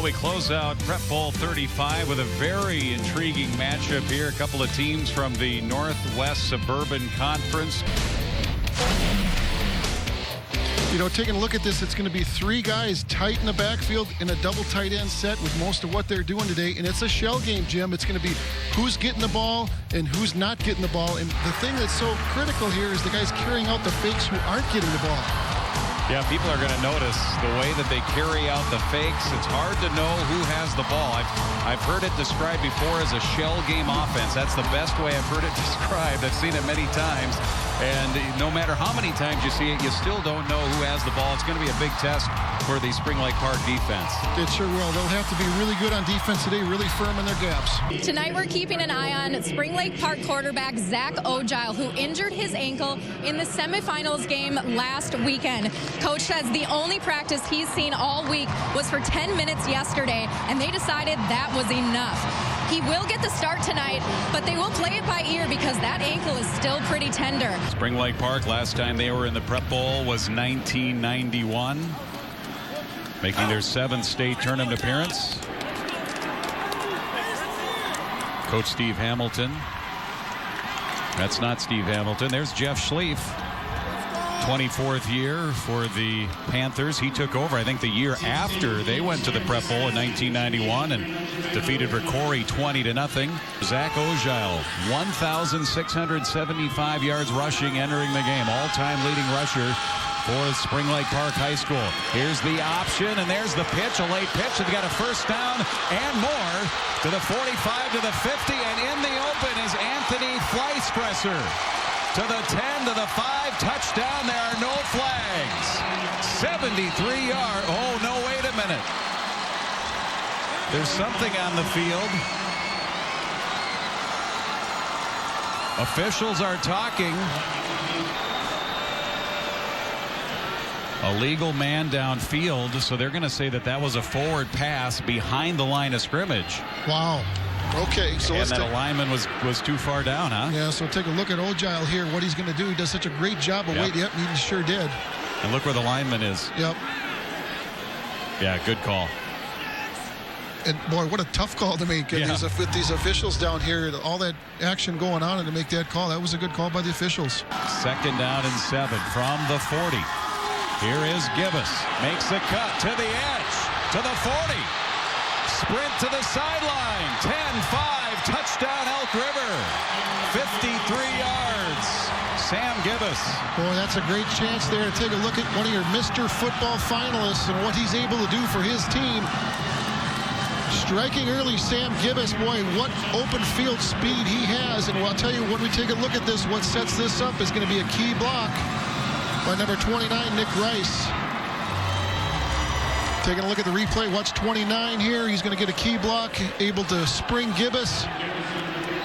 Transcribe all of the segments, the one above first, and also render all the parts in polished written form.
Well, we close out Prep Bowl 35 with a very intriguing matchup here. A couple of teams from the Northwest Suburban Conference. You know, taking a look at this, it's going to be three guys tight in the backfield in a double tight end set with most of what they're doing today. And it's a shell game, Jim. It's going to be who's getting the ball and who's not getting the ball. And the thing that's so critical here is the guys carrying out the fakes who aren't getting the ball. Yeah, people are going to notice the way that they carry out the fakes. It's hard to know who has the ball. I've heard it described before as a shell game offense. That's the best way I've heard it described. I've seen it many times. And no matter how many times you see it, you still don't know who has the ball. It's going to be a big test for the Spring Lake Park defense. It sure will. They'll have to be really good on defense today, really firm in their gaps. Tonight we're keeping an eye on Spring Lake Park quarterback Zach Ogile, who injured his ankle in the semifinals game last weekend. Coach says the only practice he's seen all week was for 10 minutes yesterday, and they decided that was enough. He will get the start tonight, but they will play it by ear because that ankle is still pretty tender. Spring Lake Park, last time they were in the Prep Bowl was 1991, making their 7th state tournament appearance. Coach Steve Hamilton. That's not Steve Hamilton. There's Jeff Schlief. 24th year for the Panthers. He took over, I think, the year after they went to the Prep Bowl in 1991 and defeated Ricori 20-0. Zach Ogile, 1,675 yards rushing entering the game. All-time leading rusher for Spring Lake Park High School. Here's the option, and there's the pitch, a late pitch. They've got a first down and more to the 45, to the 50, and in the open is Anthony Fleispresser. To the 10, to the 5, touchdown. There are no flags. 73 yard. Oh, no, wait a minute. There's something on the field. Officials are talking. A legal man downfield, so they're going to say that that was a forward pass behind the line of scrimmage. Wow. Okay, so and that alignment was too far down, huh? Yeah, so take a look at Ogile here, what he's going to do. He does such a great job of waiting. Yep, he sure did. And look where the lineman is. Yep. Yeah, good call. And, boy, what a tough call to make. Yeah. With these officials down here, all that action going on, and to make that call, that was a good call by the officials. 2nd down and 7 from the 40. Here is Gibbous. Makes the cut to the edge, to the 40. Sprint to the sideline. 10-5. Touchdown, Elk River. 53 yards. Sam Gibbous. Boy, that's a great chance there to take a look at one of your Mr. Football finalists and what he's able to do for his team. Striking early, Sam Gibbous. Boy, what open field speed he has. And I'll tell you, when we take a look at this, what sets this up is going to be a key block by number 29, Nick Rice. Taking a look at the replay, watch 29 here. He's going to get a key block, able to spring Gibbous.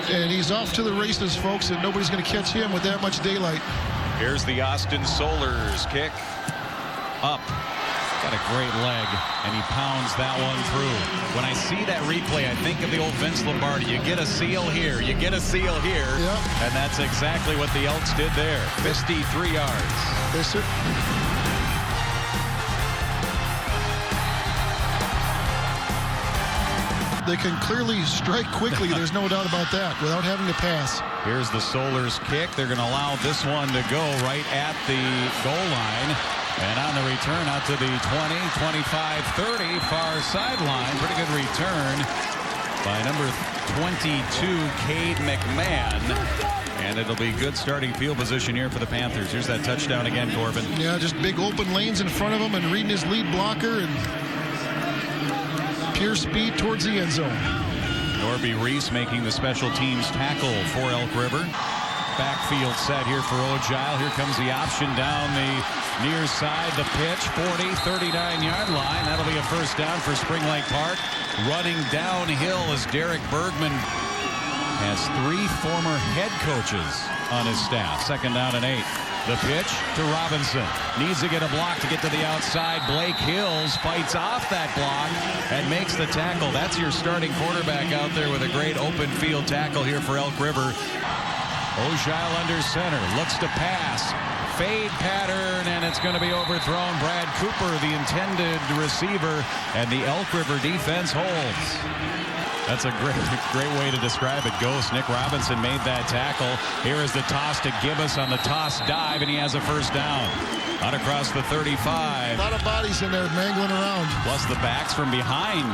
And he's off to the races, folks, and nobody's going to catch him with that much daylight. Here's the Austin Solers kick. Up. Got a great leg, and he pounds that one through. When I see that replay, I think of the old Vince Lombardi. You get a seal here, you get a seal here. Yep. And that's exactly what the Elks did there. 53 yards. They can clearly strike quickly, there's no doubt about that, without having to pass. Here's the Solers kick. They're going to allow this one to go right at the goal line. And on the return out to the 20, 25, 30 far sideline. Pretty good return by number 22, Cade McMahon. And it'll be good starting field position here for the Panthers. Here's that touchdown again, Corbin. Yeah, just big open lanes in front of him and reading his lead blocker and pure speed towards the end zone. Norby Reese making the special teams tackle for Elk River. Backfield set here for Ogile. Here comes the option down the near side. The pitch, 40, 39-yard line. That'll be a first down for Spring Lake Park. Running downhill as Derek Bergman has 3 former head coaches on his staff. 2nd down and 8. The pitch to Robinson. Needs to get a block to get to the outside. Blake Hills fights off that block and makes the tackle. That's your starting quarterback out there with a great open field tackle here for Elk River. Ogile under center, looks to pass, fade pattern, and it's going to be overthrown. Brad Cooper, the intended receiver, and the Elk River defense holds. That's a great way to describe it. Ghost. Nick Robinson made that tackle. Here is the toss to Gibbous on the toss dive, and he has a first down. Out across the 35. A lot of bodies in there mangling around. Plus the backs from behind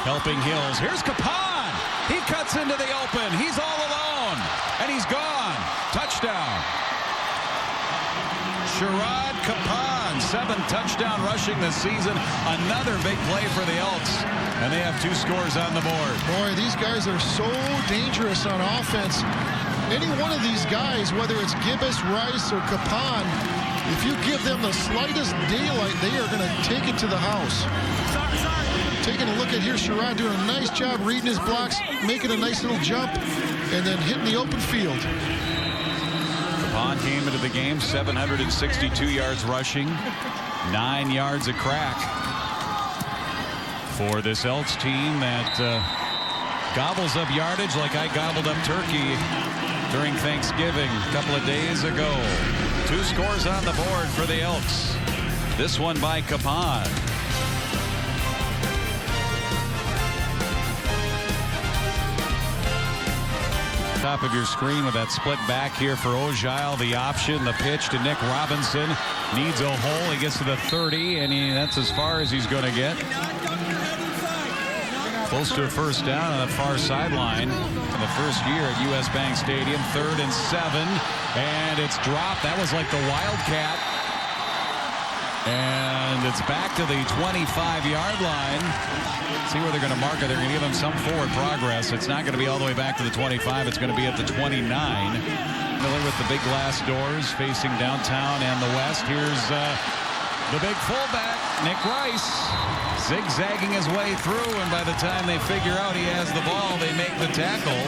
helping Hills. Here's Capon. He cuts into the open. He's all alone, and he's gone. Touchdown. Sherrod Capon, 7 touchdown rushing this season. Another big play for the Elks, and they have 2 scores on the board. Boy, these guys are so dangerous on offense. Any one of these guys, whether it's Gibbous, Rice, or Capon, if you give them the slightest daylight, they are going to take it to the house. Taking a look at here, Sherrod doing a nice job reading his blocks, making a nice little jump, and then hitting the open field. Capon came into the game 762 yards rushing, 9 yards a crack for this Elks team that gobbles up yardage like I gobbled up turkey during Thanksgiving a couple of days ago. 2 scores on the board for the Elks. This one by Capon. Top of your screen with that split back here for Ojile. The option, the pitch to Nick Robinson. Needs a hole. He gets to the 30, and that's as far as he's going to get. Close to a first down on the far sideline in the first year at US Bank Stadium. 3rd and 7, and it's dropped. That was like the Wildcat. And it's back to the 25-yard line. See where they're going to mark it. They're going to give him some forward progress. It's not going to be all the way back to the 25. It's going to be at the 29. Miller with the big glass doors facing downtown and the west. Here's the big fullback, Nick Rice, zigzagging his way through, and by the time they figure out he has the ball, they make the tackle,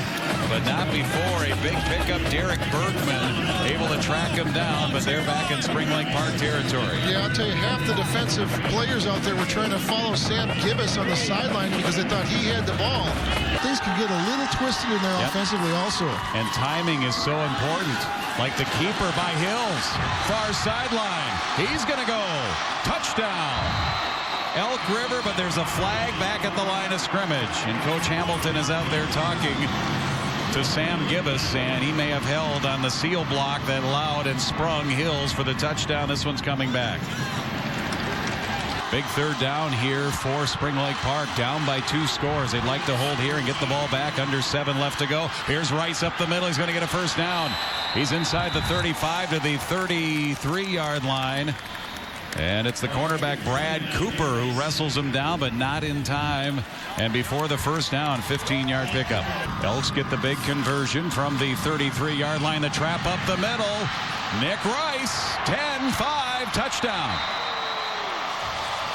but not before a big pickup. Derek Bergman able to track him down, but they're back in Spring Lake Park territory. Yeah, I'll tell you, half the defensive players out there were trying to follow Sam Gibbous on the sideline because they thought he had the ball. Things can get a little twisted in there offensively also. And timing is so important. Like the keeper by Hills, far sideline. He's going to go. Touchdown. Elk River, but there's a flag back at the line of scrimmage. And Coach Hamilton is out there talking to Sam Gibbous, and he may have held on the seal block that allowed and sprung Hills for the touchdown. This one's coming back. Big 3rd down here for Spring Lake Park, down by 2 scores. They'd like to hold here and get the ball back. Under 7 left to go. Here's Rice up the middle. He's going to get a first down. He's inside the 35 to the 33-yard line. And it's the cornerback Brad Cooper who wrestles him down, but not in time. And before the first down, 15-yard pickup. Elks get the big conversion from the 33-yard line. The trap up the middle. Nick Rice, 10-5, touchdown.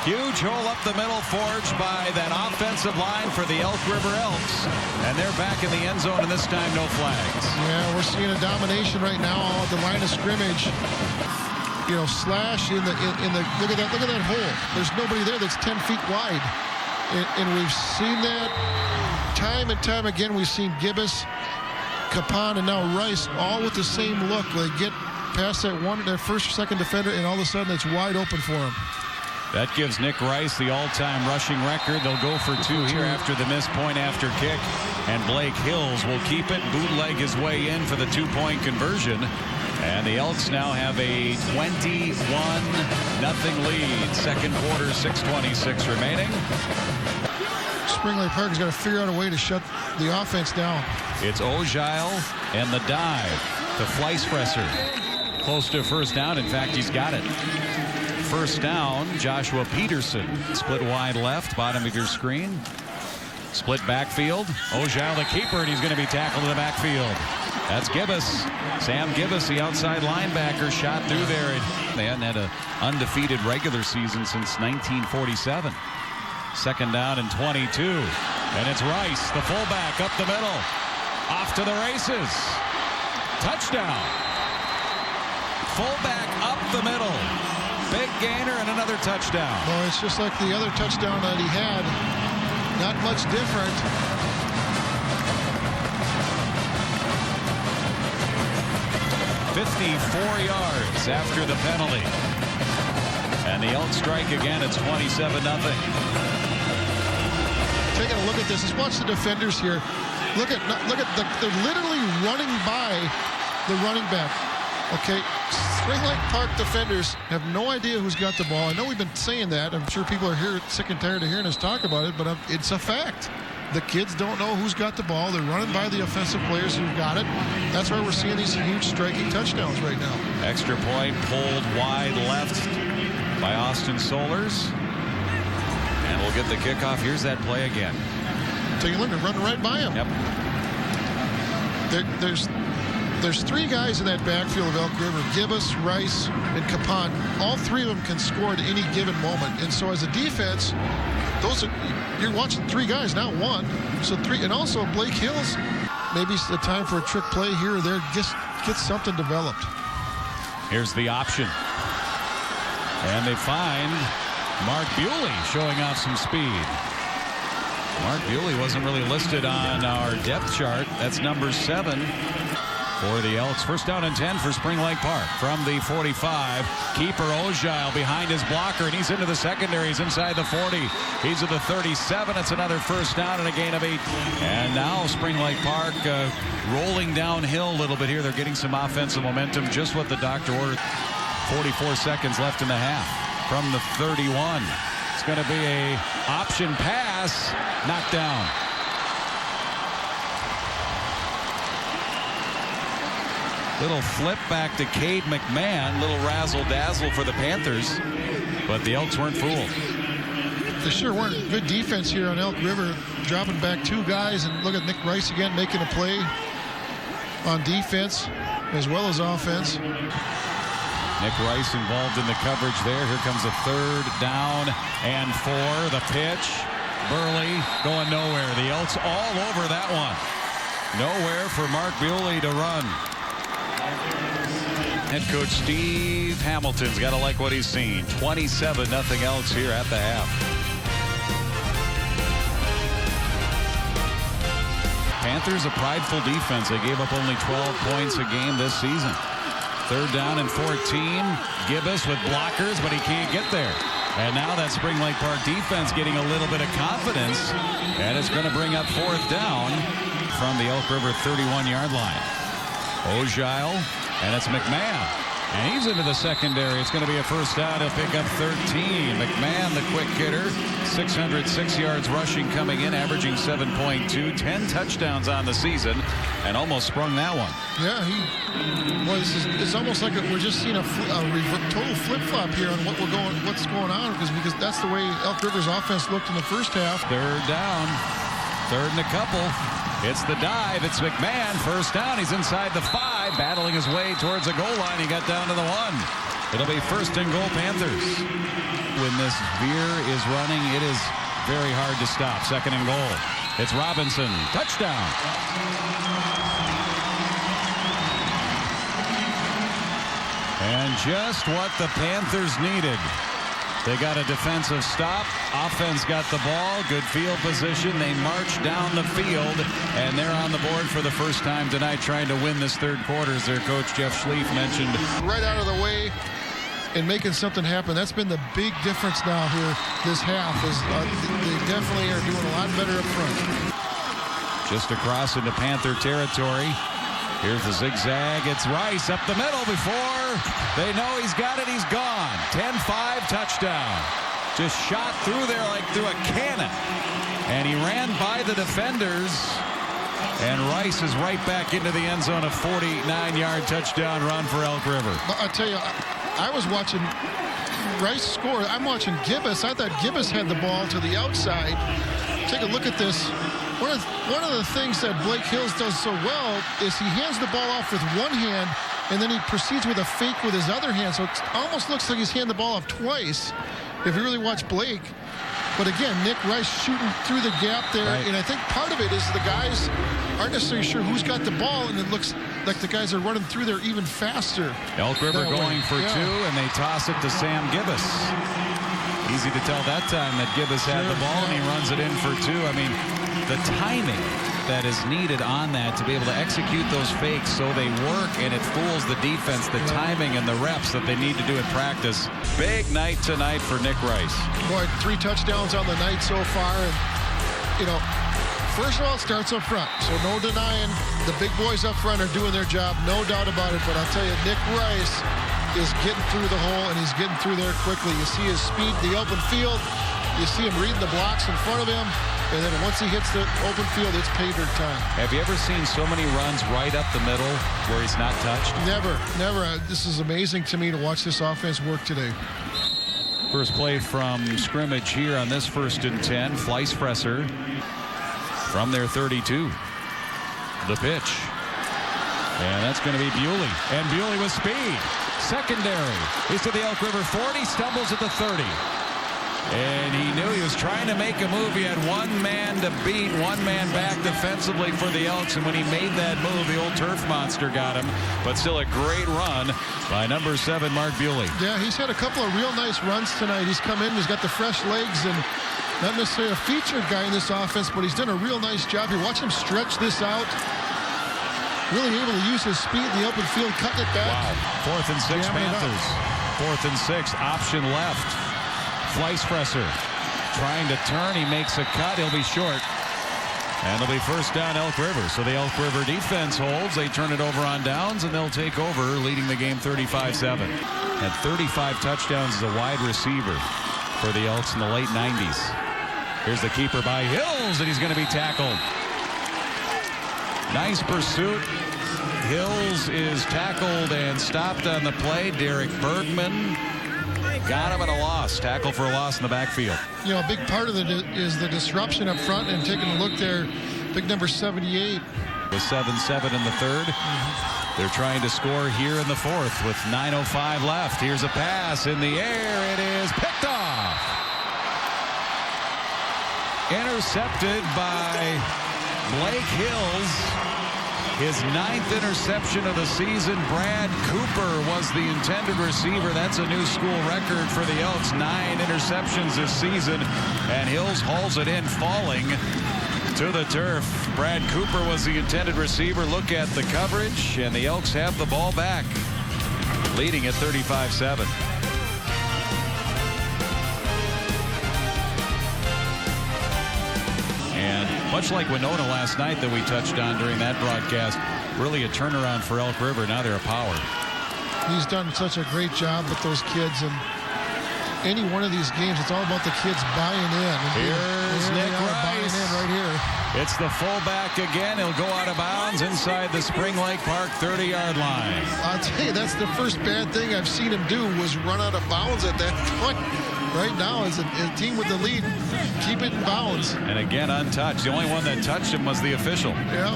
Huge hole up the middle forged by that offensive line for the Elk River Elks. And they're back in the end zone, and this time no flags. Yeah, we're seeing a domination right now at the line of scrimmage. You know, slash in the look at that hole. There's nobody there that's 10 feet wide. And we've seen that time and time again. We've seen Gibbous, Capon, and now Rice all with the same look. They get past that first or second defender, and all of a sudden it's wide open for him. That gives Nick Rice the all-time rushing record. They'll go for 2 here after the missed point after kick. And Blake Hills will keep it, bootleg his way in for the 2-point conversion. And the Elks now have a 21-0 lead. Second quarter, 6:26 remaining. Spring Lake Park has got to figure out a way to shut the offense down. It's Ojile and the dive to Fleispresser. Close to a first down. In fact, he's got it. First down, Joshua Peterson. Split wide left, bottom of your screen. Split backfield. Ojile the keeper, and he's going to be tackled in the backfield. That's Gibbous. Sam Gibbous, the outside linebacker, shot through there. They hadn't had an undefeated regular season since 1947. Second down and 22. And it's Rice, the fullback, up the middle. Off to the races. Touchdown. Fullback up the middle. Big gainer and another touchdown. Well, it's just like the other touchdown that he had. Not much different. 54 yards after the penalty. And the Elks strike again. It's 27-0. Taking a look at this, let's watch the defenders here. Look at they're literally running by the running back. Okay, Spring Lake Park defenders have no idea who's got the ball. I know we've been saying that. I'm sure people are here sick and tired of hearing us talk about it, but it's a fact. The kids don't know who's got the ball. They're running by the offensive players who've got it. That's why we're seeing these huge striking touchdowns right now. Extra point pulled wide left by Austin Solers. And we'll get the kickoff. Here's that play again. Take a look, they're running right by him. Yep. There's three guys in that backfield of Elk River, Gibbous, Rice, and Capon. All three of them can score at any given moment. And so as a defense, you're watching three guys, not one. So three, and also Blake Hills, maybe it's the time for a trick play here or there. Just get something developed. Here's the option. And they find Mark Bewley showing off some speed. Mark Bewley wasn't really listed on our depth chart. That's number 7 for the Elks. First down and 10 for Spring Lake Park from the 45. Keeper Ojile behind his blocker, and he's into the secondary. He's inside the 40. He's at the 37. It's another first down and a gain of 8. And now Spring Lake Park rolling downhill a little bit here. They're getting some offensive momentum, just what the doctor ordered. 44 seconds left in the half from the 31. It's going to be a option pass, knocked down. Little flip back to Cade McMahon. Little razzle-dazzle for the Panthers. But the Elks weren't fooled. They sure weren't. Good defense here on Elk River. Dropping back 2 guys. And look at Nick Rice again making a play on defense as well as offense. Nick Rice involved in the coverage there. Here comes a 3rd down and 4. The pitch. Burley going nowhere. The Elks all over that one. Nowhere for Mark Bewley to run. Head coach Steve Hamilton's got to like what he's seen. 27-0 Elks here at the half. Panthers a prideful defense. They gave up only 12 points a game this season. 3rd down and 14. Gibbous with blockers, but he can't get there. And now that Spring Lake Park defense getting a little bit of confidence, and it's going to bring up 4th down from the Elk River 31-yard line. Ojile, and it's McMahon. And he's into the secondary. It's going to be a first down. He'll pick up 13. McMahon, the quick hitter, 606 yards rushing coming in, averaging 7.2, 10 touchdowns on the season, and almost sprung that one. Yeah, it's almost like we're just seeing a total flip-flop here on what's going on, because that's the way Elk River's offense looked in the first half. 3rd down, 3rd and a couple. It's the dive. It's McMahon. First down. He's inside the 5, battling his way towards the goal line. He got down to the 1. It'll be 1st and goal Panthers. When this veer is running, it is very hard to stop. 2nd and goal. It's Robinson. Touchdown. And just what the Panthers needed. They got a defensive stop. Offense got the ball. Good field position. They march down the field, and they're on the board for the first time tonight, trying to win this 3rd quarter, as their coach Jeff Schlief mentioned. Right out of the way and making something happen. That's been the big difference now here this half. They definitely are doing a lot better up front. Just across into Panther territory. Here's the zigzag. It's Rice up the middle before they know he's got it. He's gone. 10-5 touchdown. Just shot through there like through a cannon. And he ran by the defenders. And Rice is right back into the end zone. A 49-yard touchdown run for Elk River. I'll tell you, I was watching Rice score. I'm watching Gibbous. I thought Gibbous had the ball to the outside. Take a look at this. One of the things that Blake Hills does so well is he hands the ball off with one hand, and then he proceeds with a fake with his other hand. So it almost looks like he's handing the ball off twice if you really watch Blake. But again, Nick Rice shooting through the gap there. Right. And I think part of it is the guys aren't necessarily sure who's got the ball, and it looks like the guys are running through there even faster. Elk River going for 2, and they toss it to Sam Gibbous. Easy to tell that time that Gibbous had the ball, and he runs it in for 2. I mean, the timing that is needed on that to be able to execute those fakes so they work and it fools the defense, the timing and the reps that they need to do in practice. Big night tonight for Nick Rice. Boy, 3 touchdowns on the night so far. And, first of all, it starts up front. So no denying the big boys up front are doing their job, no doubt about it. But I'll tell you, Nick Rice is getting through the hole, and he's getting through there quickly. You see his speed in the open field. You see him reading the blocks in front of him. And then once he hits the open field, it's pay dirt time. Have you ever seen so many runs right up the middle where he's not touched? Never. This is amazing to me to watch this offense work today. First play from scrimmage here on this 1st and 10. Fleisfresser from their 32. The pitch. And that's going to be Bewley. And Bewley with speed. Secondary. He's to the Elk River 40. Stumbles at the 30. And he knew he was trying to make a move. He had one man to beat, one man back defensively for the Elks. And when he made that move, the old turf monster got him. But still a great run by number 7, Mark Bewley. Yeah, he's had a couple of real nice runs tonight. He's come in, he's got the fresh legs, and not necessarily a featured guy in this offense, but he's done a real nice job here. Watch him stretch this out. Really able to use his speed in the open field, cutting it back. Wow. 4th and 6 Panthers. 4th and 6, option left. Fleisfresser trying to turn. He makes a cut. He'll be short. And it'll be first down Elk River. So the Elk River defense holds. They turn it over on downs, and they'll take over, leading the game 35-7. Had 35 touchdowns as a wide receiver for the Elks in the late 90s. Here's the keeper by Hills, and he's going to be tackled. Nice pursuit. Hills is tackled and stopped on the play. Derek Bergman got him at a loss. Tackle for a loss in the backfield. A big part of it is the disruption up front, and taking a look there, big number 78. With 7-7 in the 3rd. They're trying to score here in the 4th with 9:05 left. Here's a pass in the air. It is picked off. Intercepted by Blake Hills. His 9th interception of the season. Brad Cooper was the intended receiver. That's a new school record for the Elks. 9 interceptions this season. And Hills hauls it in, falling to the turf. Brad Cooper was the intended receiver. Look at the coverage, and the Elks have the ball back, leading at 35-7. Much like Winona last night that we touched on during that broadcast, really a turnaround for Elk River. Now they're a power. He's done such a great job with those kids, and any one of these games, it's all about the kids buying in. Here's Nick Rice. Buying in right here. It's the fullback again. He'll go out of bounds inside the Spring Lake Park 30-yard line. I'll tell you, that's the first bad thing I've seen him do, was run out of bounds at that point. Right now, as a team with the lead, keep it in bounds. And again, untouched. The only one that touched him was the official. Yeah.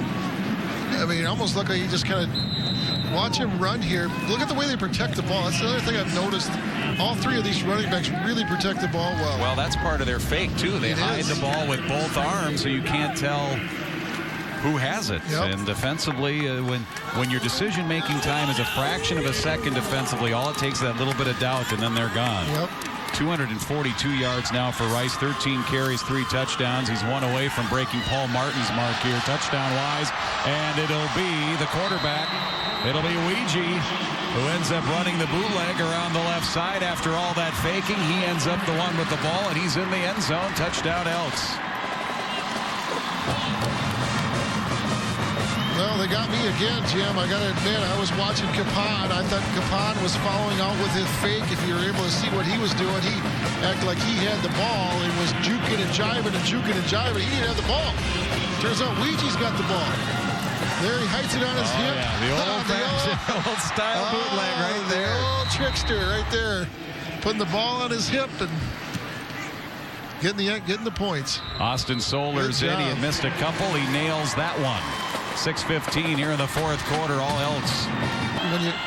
I mean, it almost looked like he just kind of watch him run here. Look at the way they protect the ball. That's the other thing I've noticed. All 3 of these running backs really protect the ball well. Well, that's part of their fake, too. They hide the ball with both arms, so you can't tell who has it. Yep. And defensively, when your decision-making time is a fraction of a second defensively, all it takes is that little bit of doubt, and then they're gone. Yep. 242 yards now for Rice, 13 carries, 3 touchdowns. He's 1 away from breaking Paul Martin's mark here, touchdown-wise. And it'll be the quarterback. It'll be Ouija, who ends up running the bootleg around the left side. After all that faking, he ends up the one with the ball, and he's in the end zone. Touchdown, Elks. Well, they got me again, Jim. I got to admit, I was watching Capon. I thought Capon was following out with his fake. If you were able to see what he was doing, he acted like he had the ball and was juking and jiving and juking and jiving. He didn't have the ball. Turns out Ouija's got the ball. There he heights it on his hip. Yeah, the old style bootleg right there. The old trickster right there. Putting the ball on his hip and getting the points. Austin Solar's in. He had missed a couple. He nails that one. 6:15 here in the 4th quarter. All Elks.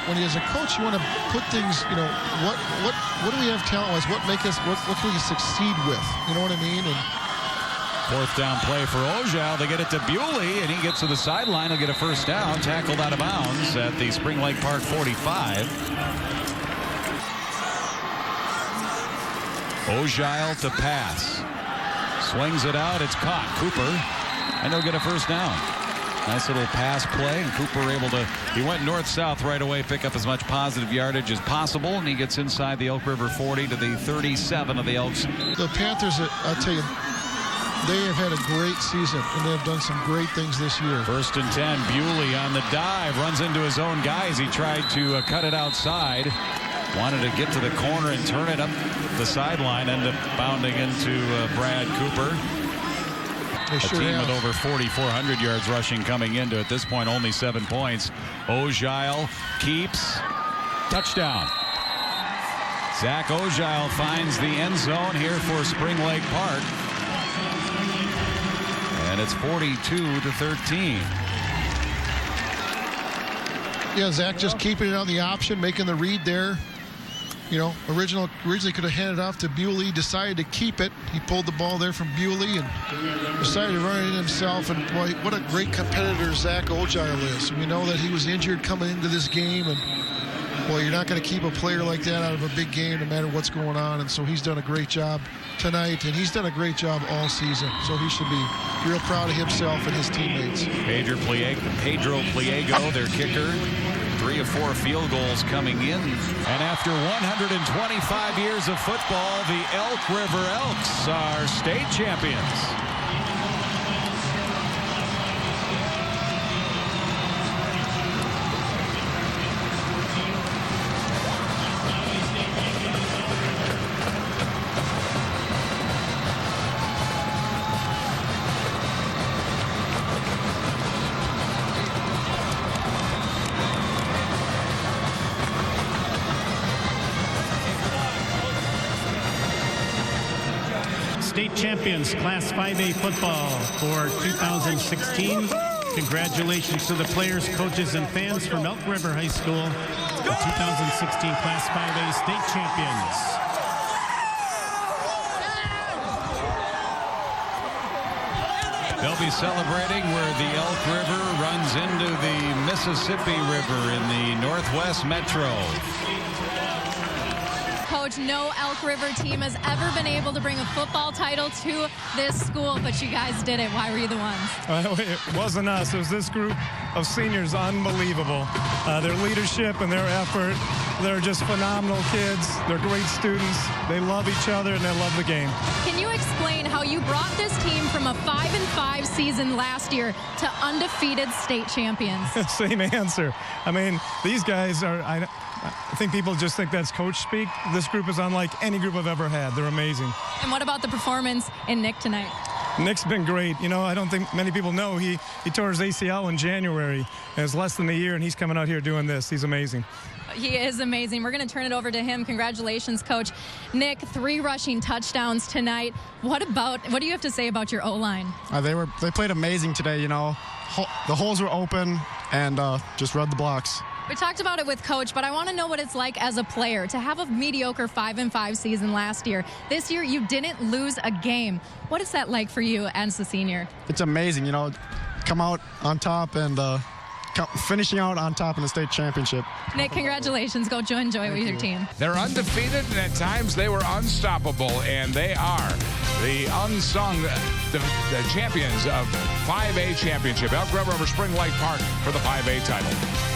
When you as a coach, you want to put things. What do we have talent-wise? What can we succeed with? You know what I mean? And 4th down play for Ojal. They get it to Bewley, and he gets to the sideline. He'll get a first down. Tackled out of bounds at the Spring Lake Park 45. Ojal to pass. Swings it out. It's caught. Cooper and he'll get a first down. Nice little pass play, and Cooper he went north-south right away, pick up as much positive yardage as possible, and he gets inside the Elk River 40 to the 37 of the Elks. The Panthers, I'll tell you, they have had a great season, and they have done some great things this year. 1st and 10, Bewley on the dive, runs into his own guys. He tried to cut it outside. Wanted to get to the corner and turn it up the sideline, ended up bounding into Brad Cooper. They A sure team have. with over 4,400 yards rushing coming into, at this point, only 7 points. Ojile keeps. Touchdown. Zach Ojile finds the end zone here for Spring Lake Park. And it's 42-13. Yeah, Zach just keeping it on the option, making the read there. You know, originally could have handed off to Bewley, decided to keep it. He pulled the ball there from Bewley and decided to run it in himself. And boy, what a great competitor Zach Ojile is. We know that he was injured coming into this game, and boy, you're not going to keep a player like that out of a big game no matter what's going on. And so he's done a great job tonight, and he's done a great job all season. So he should be real proud of himself and his teammates. Pedro Pliego, their kicker. 3 of 4 field goals coming in. And after 125 years of football, the Elk River Elks are state champions. State champions, Class 5A football for 2016. Congratulations to the players, coaches, and fans from Elk River High School, the 2016 Class 5A state champions. They'll be celebrating where the Elk River runs into the Mississippi River in the Northwest Metro. Coach, no Elk River team has ever been able to bring a football title to this school, but you guys did it. Why were you the ones? It wasn't us. It was this group of seniors. Unbelievable. Their leadership and their effort. They're just phenomenal kids. They're great students. They love each other, and they love the game. Can you explain how you brought this team from a 5-5 season last year to undefeated state champions? Same answer. I mean, these guys are, I think people just think that's coach speak. This group is unlike any group I've ever had. They're amazing. And what about the performance in Nick tonight? Nick's been great. You know, I don't think many people know he tore his ACL in January. And it's less than a year, and he's coming out here doing this. He's amazing. He is amazing. We're going to turn it over to him. Congratulations, Coach. Nick, 3 rushing touchdowns tonight. What do you have to say about your O-line? They played amazing today, you know. The holes were open and just read the blocks. We talked about it with Coach, but I want to know what it's like as a player to have a mediocre 5-5 season last year. This year, you didn't lose a game. What is that like for you as a senior? It's amazing, you know, come out on top and finishing out on top in the state championship. Nick, congratulations. Go enjoy with your team. They're undefeated, and at times they were unstoppable, and they are the unsung the champions of 5A championship. Elk River over Spring Lake Park for the 5A title.